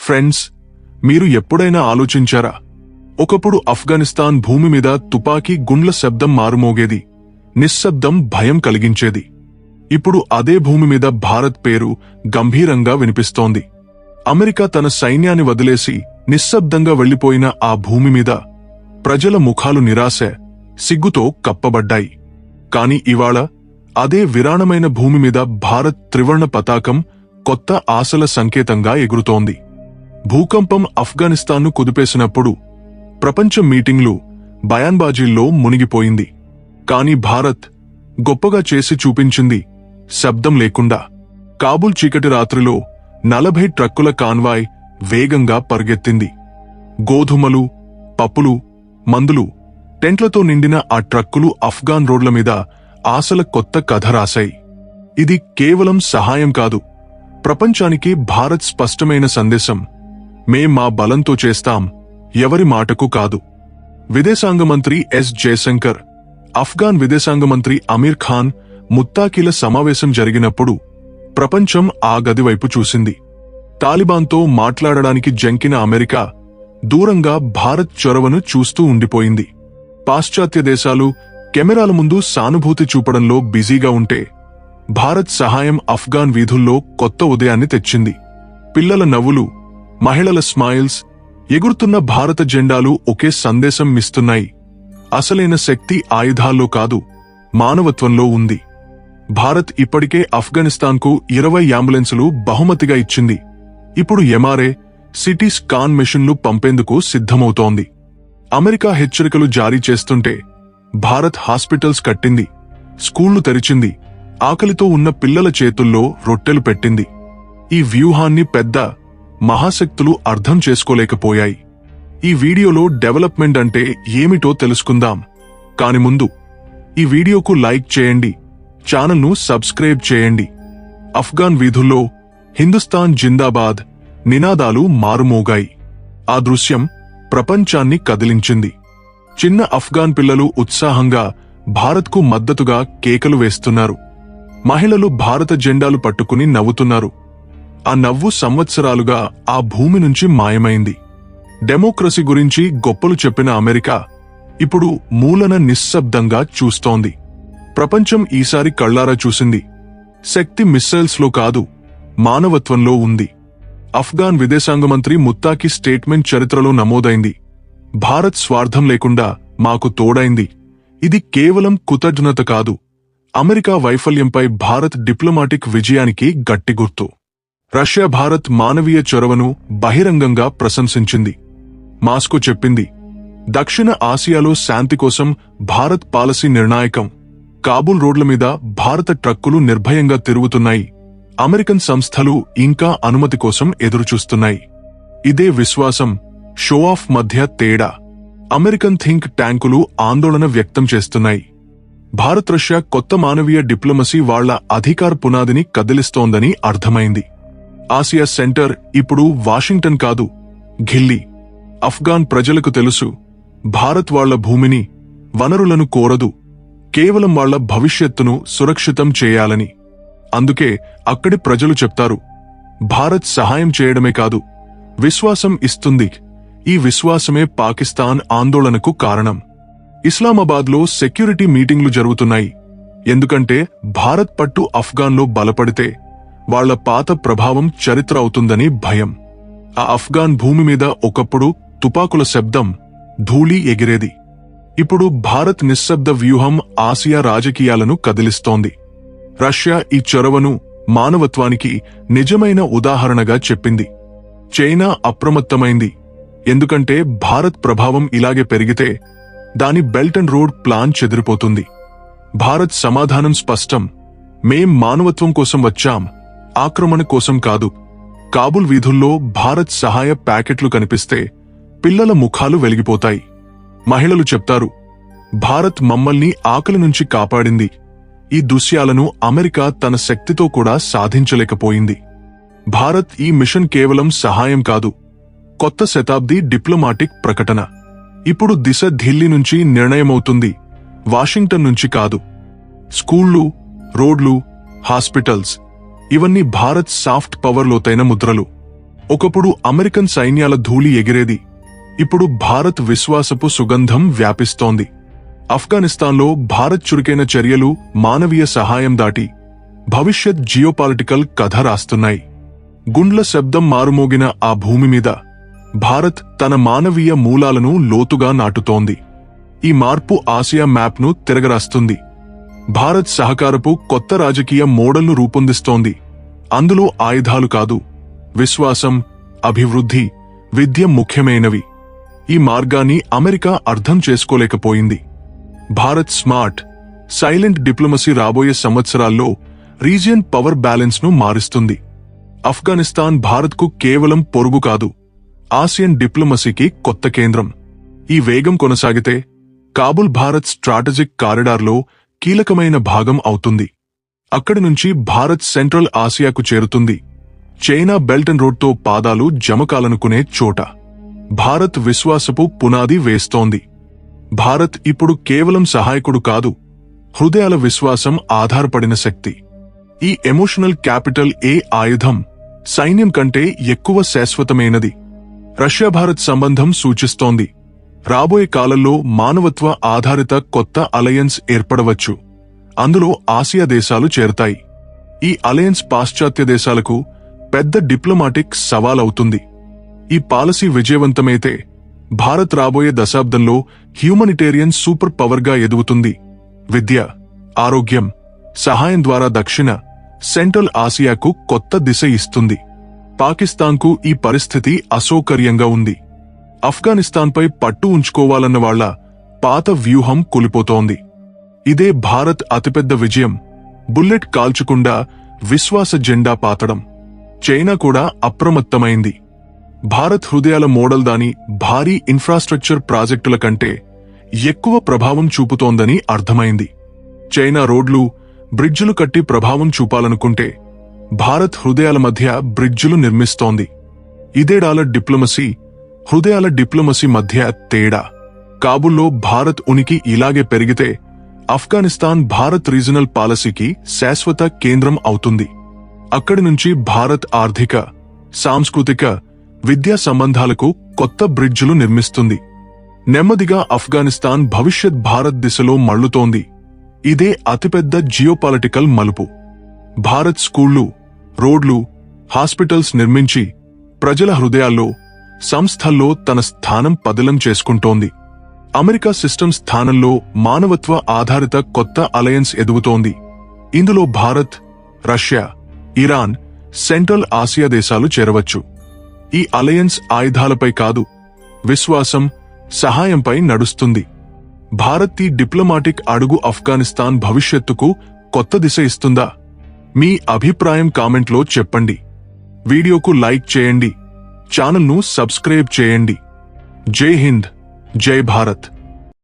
Friends, మీరు ఎప్పుడైనా ఆలోచించారా? ఒకప్పుడు ఆఫ్ఘనిస్తాన్ భూమి మీద తుపాకీ గుండ్ల శబ్దం మారుమోగేది, నిశ్శబ్దం భయం కలిగించేది. ఇప్పుడు అదే భూమి మీద భారత్ పేరు గంభీరంగా వినిపిస్తోంది. అమెరికా తన సైన్యాన్ని వదిలేసి నిశ్శబ్దంగా వెళ్లిపోయిన ఆ భూమి మీద ప్రజల ముఖాలు నిరాశ, సిగ్గుతో కప్పబడ్డాయి. కాని ఇవాళ అదే విరాణమైన భూమి మీద భారత్ త్రివర్ణ పతాకం కొత్త ఆశల సంకేతంగా ఎగురుతోంది. భూకంపం ఆఫ్ఘనిస్తాన్ను కుదిపేసినప్పుడు ప్రపంచ మీటింగ్లు బయాన్బాజీల్లో మునిగిపోయింది. కాని భారత్ గొప్పగా చేసి చూపించింది శబ్దం లేకుండా. కాబూల్ చీకటి రాత్రిలో 40 ట్రక్కుల కాన్వాయ్ వేగంగా పరుగెత్తింది. గోధుమలు, పప్పులు, మందులు, టెంట్లతో నిండిన ఆ ట్రక్కులు ఆఫ్ఘాన్ రోడ్ల మీద ఆశల కొత్త కథ రాశాయి. ఇది కేవలం సహాయం కాదు, ప్రపంచానికి భారత్ స్పష్టమైన సందేశం: మేం మా బలంతో చేస్తాం, ఎవరి మాటకు కాదు. విదేశాంగ మంత్రి ఎస్ జయశంకర్, ఆఫ్ఘాన్ విదేశాంగ మంత్రి అమీర్ ఖాన్ ముత్తాకీల సమావేశం జరిగినప్పుడు ప్రపంచం ఆ గదివైపు చూసింది. తాలిబాన్తో మాట్లాడడానికి జంకిన అమెరికా దూరంగా భారత్ చొరవను చూస్తూ ఉండిపోయింది. పాశ్చాత్య దేశాలు కెమెరాల ముందు సానుభూతి చూపడంలో బిజీగా ఉంటే, భారత్ సహాయం ఆఫ్ఘాన్ వీధుల్లో కొత్త ఉదయాన్ని తెచ్చింది. పిల్లల నవ్వులు, మహిళల స్మైల్స్, ఎగురుతున్న భారత జెండాలు ఒకే సందేశం ఇస్తున్నాయి: అసలైన శక్తి ఆయుధాల్లో కాదు, మానవత్వంలో ఉంది. భారత్ ఇప్పటికే ఆఫ్ఘనిస్తాన్కు 20 అంబులెన్సులు బహుమతిగా ఇచ్చింది. ఇప్పుడు ఎంఆర్ఏ, సిటీ స్కాన్ మెషిన్లు పంపేందుకు సిద్ధమవుతోంది. అమెరికా హెచ్చరికలు జారీ చేస్తుంటే భారత్ హాస్పిటల్స్ కట్టింది, స్కూళ్లు తెరిచింది, ఆకలితో ఉన్న పిల్లల చేతుల్లో రొట్టెలు పెట్టింది. ఈ వ్యూహాన్ని పెద్ద మహాశక్తులు అర్థం చేసుకోలేకపోయాయి. ఈ వీడియోలో డెవలప్మెంట్ అంటే ఏమిటో తెలుసుకుందాం. కాని ముందు ఈ వీడియోకు లైక్ చేయండి, ఛానల్ను సబ్స్క్రైబ్ చేయండి. ఆఫ్ఘాన్ వీధుల్లో హిందుస్థాన్ జిందాబాద్ నినాదాలు మారుమోగాయి. ఆ దృశ్యం ప్రపంచాన్ని కదిలించింది. చిన్న ఆఫ్ఘాన్ పిల్లలు ఉత్సాహంగా భారత్కు మద్దతుగా కేకలు వేస్తున్నారు. మహిళలు భారత జెండాలు పట్టుకుని నవ్వుతున్నారు. ఆ నవ్వు సంవత్సరాలుగా ఆ భూమి నుంచి మాయమైంది. డెమోక్రసీ గురించి గొప్పలు చెప్పిన అమెరికా ఇప్పుడు మూలన నిశ్శబ్దంగా చూస్తోంది. ప్రపంచం ఈసారి కళ్లారా చూసింది: శక్తి మిస్సైల్స్లో కాదు, మానవత్వంలో ఉంది. ఆఫ్ఘాన్ విదేశాంగ మంత్రి ముత్తాకి స్టేట్మెంట్ చరిత్రలో నమోదైంది: భారత్ స్వార్థం లేకుండా మాకు తోడైంది. ఇది కేవలం కృతజ్ఞత కాదు, అమెరికా వైఫల్యంపై భారత్ డిప్లొమాటిక్ విజయానికి గట్టి గుర్తు. రష్యా భారత్ మానవీయ చొరవను బహిరంగంగా ప్రశంసించింది. మాస్కో చెప్పింది: దక్షిణ ఆసియాలో శాంతి కోసం భారత్ పాలసీ నిర్ణాయకం. కాబూల్ రోడ్ల మీద భారత ట్రక్కులు నిర్భయంగా తిరుగుతున్నాయి. అమెరికన్ సంస్థలు ఇంకా అనుమతి కోసం ఎదురుచూస్తున్నాయి. ఇదే విశ్వాసం, షో ఆఫ్ మధ్య తేడా. అమెరికన్ థింక్ ట్యాంకులు ఆందోళన వ్యక్తం చేస్తున్నాయి. భారత్ రష్యా కొత్త మానవీయ డిప్లొమసీ వాళ్ల అధికార పునాదిని కదిలిస్తోందని అర్థమైంది. ఆసియా సెంటర్ ఇప్పుడు వాషింగ్టన్ కాదు, ఢిల్లీ. ఆఫ్ఘాన్ ప్రజలకు తెలుసు, భారత్ వాళ్ల భూమిని, వనరులను కోరదు, కేవలం వాళ్ల భవిష్యత్తును సురక్షితం చేయాలని. అందుకే అక్కడి ప్రజలు చెప్తారు: భారత్ సహాయం చేయడమే కాదు, విశ్వాసం ఇస్తుంది. ఈ విశ్వాసమే పాకిస్తాన్ ఆందోళనకు కారణం. ఇస్లామాబాద్లో సెక్యూరిటీ మీటింగ్లు జరుగుతున్నాయి. ఎందుకంటే భారత్ పట్టు ఆఫ్ఘాన్లో బలపడితే వాళ్ల పాత ప్రభావం చరిత్ర అవుతుందని భయం. ఆ ఆఫ్ఘాన్ భూమి మీద ఒకప్పుడు తుపాకుల శబ్దం, ధూళి ఎగిరేది. ఇప్పుడు భారత్ నిశ్శబ్ద వ్యూహం ఆసియా రాజకీయాలను కదిలిస్తోంది. రష్యా ఈ చొరవను మానవత్వానికి నిజమైన ఉదాహరణగా చెప్పింది. చైనా అప్రమత్తమైంది. ఎందుకంటే భారత్ ప్రభావం ఇలాగే పెరిగితే దాని బెల్ట్ అండ్ రోడ్ ప్లాన్ చెదిరిపోతుంది. భారత్ సమాధానం స్పష్టం: మేం మానవత్వం కోసం వచ్చాం, ఆక్రమణ కోసం కాదు. కాబూల్ వీధుల్లో భారత్ సహాయ ప్యాకెట్లు కనిపిస్తే పిల్లల ముఖాలు వెలిగిపోతాయి. మహిళలు చెప్తారు: భారత్ మమ్మల్ని ఆకలి నుంచి కాపాడింది. ఈ దృశ్యాలను అమెరికా తన శక్తితో కూడా సాధించలేకపోయింది. భారత్ ఈ మిషన్ కేవలం సహాయం కాదు, కొత్త శతాబ్ది డిప్లొమాటిక్ ప్రకటన. ఇప్పుడు దిశ ఢిల్లీ నుంచి నిర్ణయమవుతుంది, వాషింగ్టన్ నుంచి కాదు. స్కూళ్లు, రోడ్లు, హాస్పిటల్స్, ఇవన్నీ భారత్ సాఫ్ట్ పవర్ లోతైన ముద్రలు. ఒకప్పుడు అమెరికన్ సైన్యాల ధూళి ఎగిరేది. ఇప్పుడు భారత్ విశ్వాసపు సుగంధం వ్యాపిస్తోంది. ఆఫ్ఘనిస్తాన్లో భారత్ చురుకైన చర్యలు మానవీయ సహాయం దాటి భవిష్యత్ జియోపాలిటికల్ కథ రాస్తున్నాయి. గుండ్ల శబ్దం మారుమోగిన ఆ భూమి మీద భారత్ తన మానవీయ మూలాలను లోతుగా నాటుతోంది. ఈ మార్పు ఆసియా మ్యాప్ను తిరగరాస్తుంది. భారత్ సహకారపు కొత్త రాజకీయ మోడల్ను రూపొందిస్తోంది. అందులో ఆయుధాలు కాదు, విశ్వాసం, అభివృద్ధి, విద్య ముఖ్యమైనవి. ఈ మార్గాన్ని అమెరికా అర్థం చేసుకోలేకపోయింది. భారత్ స్మార్ట్, సైలెంట్ డిప్లొమసీ రాబోయే సంవత్సరాల్లో రీజియన్ పవర్ బ్యాలెన్స్ ను మారుస్తుంది. ఆఫ్ఘనిస్తాన్ భారత్కు కేవలం పొరుగు కాదు, ఆసియన్ డిప్లొమసీకి కొత్త కేంద్రం. ఈ వేగం కొనసాగితే కాబుల్ భారత్ స్ట్రాటజిక్ కారిడార్లో కీలకమైన భాగం అవుతుంది. అక్కడి నుంచి భారత్ సెంట్రల్ ఆసియాకు చేరుతుంది. చైనా బెల్ట్ అండ్ రోడ్తో పాదాలు జమకాలనుకునే చోట భారత్ విశ్వాసపు పునాది వేస్తోంది. భారత్ ఇప్పుడు కేవలం సహాయకుడు కాదు, హృదయాల విశ్వాసం ఆధారపడిన శక్తి. ఈ ఎమోషనల్ క్యాపిటల్ ఏ ఆయుధం, సైన్యం కంటే ఎక్కువ శాశ్వతమైనది. రష్యా భారత్ సంబంధం సూచిస్తోంది రాబోయే కాలంలో మానవత్వ ఆధారిత కొత్త అలయన్స్ ఏర్పడవచ్చు. అందులో ఆసియా దేశాలు చేరతాయి. ఈ అలయన్స్ పాశ్చాత్య దేశాలకు పెద్ద డిప్లొమాటిక్ సవాలవుతుంది. ఈ పాలసీ విజయవంతమైతే భారత్ రాబోయే దశాబ్దంలో హ్యూమనిటేరియన్ సూపర్ పవర్గా ఎదుగుతుంది. విద్య, ఆరోగ్యం, సహాయం ద్వారా దక్షిణ, సెంట్రల్ ఆసియాకు కొత్త దిశ ఇస్తుంది. పాకిస్తాన్కు ఈ పరిస్థితి అసౌకర్యంగా ఉంది. ఆఫ్ఘనిస్తాన్పై పట్టు ఉంచుకోవాలన్న వాళ్ల పాత వ్యూహం కూలిపోతోంది. ఇదే భారత్ అతిపెద్ద విజయం, బుల్లెట్ కాల్చకుండా విశ్వాస జెండా పాతడం. చైనా కూడా అప్రమత్తమైంది. భారత్ హృదయాల మోడల్ దాని భారీ ఇన్ఫ్రాస్ట్రక్చర్ ప్రాజెక్టుల కంటే ఎక్కువ ప్రభావం చూపుతోందని అర్థమైంది. చైనా రోడ్లు, బ్రిడ్జులు కట్టి ప్రభావం చూపాలనుకుంటే భారత్ హృదయాల మధ్య బ్రిడ్జులు నిర్మిస్తోంది. ఇదే డాలర్ డిప్లొమసీ, హృదయాల డిప్లొమసీ మధ్య తేడా. కాబుల్లో భారత్ ఉనికి ఇలాగే పెరిగితే ఆఫ్ఘనిస్తాన్ భారత్ రీజనల్ పాలసీకి శాశ్వత కేంద్రం అవుతుంది. అక్కడి నుంచి భారత్ ఆర్థిక, సాంస్కృతిక, విద్యా సంబంధాలకు కొత్త బ్రిడ్జులు నిర్మిస్తుంది. నెమ్మదిగా ఆఫ్ఘనిస్తాన్ భవిష్యత్ భారత్ దిశలో మళ్లుతోంది. ఇదే అతిపెద్ద జియోపాలిటికల్ మలుపు. భారత్ స్కూళ్లు, రోడ్లు, హాస్పిటల్స్ నిర్మించి ప్రజల హృదయాల్లో, సంస్థల్లో తన స్థానం పదిలం చేసుకుంటోంది. అమెరికా సిస్టమ్ స్థానంలో మానవత్వ ఆధారిత కొత్త అలయన్స్ ఎదుగుతోంది. ఇందులో Bharat, Russia, Iran, central Asia దేశాలు చేరవచ్చు. ఈ అలయన్స్ ఆయుధాలపై కాదు, విశ్వాసం, సహాయంపై నడుస్తుంది. భారత్ ఈ డిప్లొమాటిక్ అడుగు ఆఫ్ఘనిస్తాన్ భవిష్యత్తుకు కొత్త దిశ ఇస్తుందా? మీ అభిప్రాయం కామెంట్లో చెప్పండి. వీడియోకు లైక్ చేయండి, ఛానల్ను సబ్స్క్రైబ్ చేయండి. జై హింద్, జై భారత్.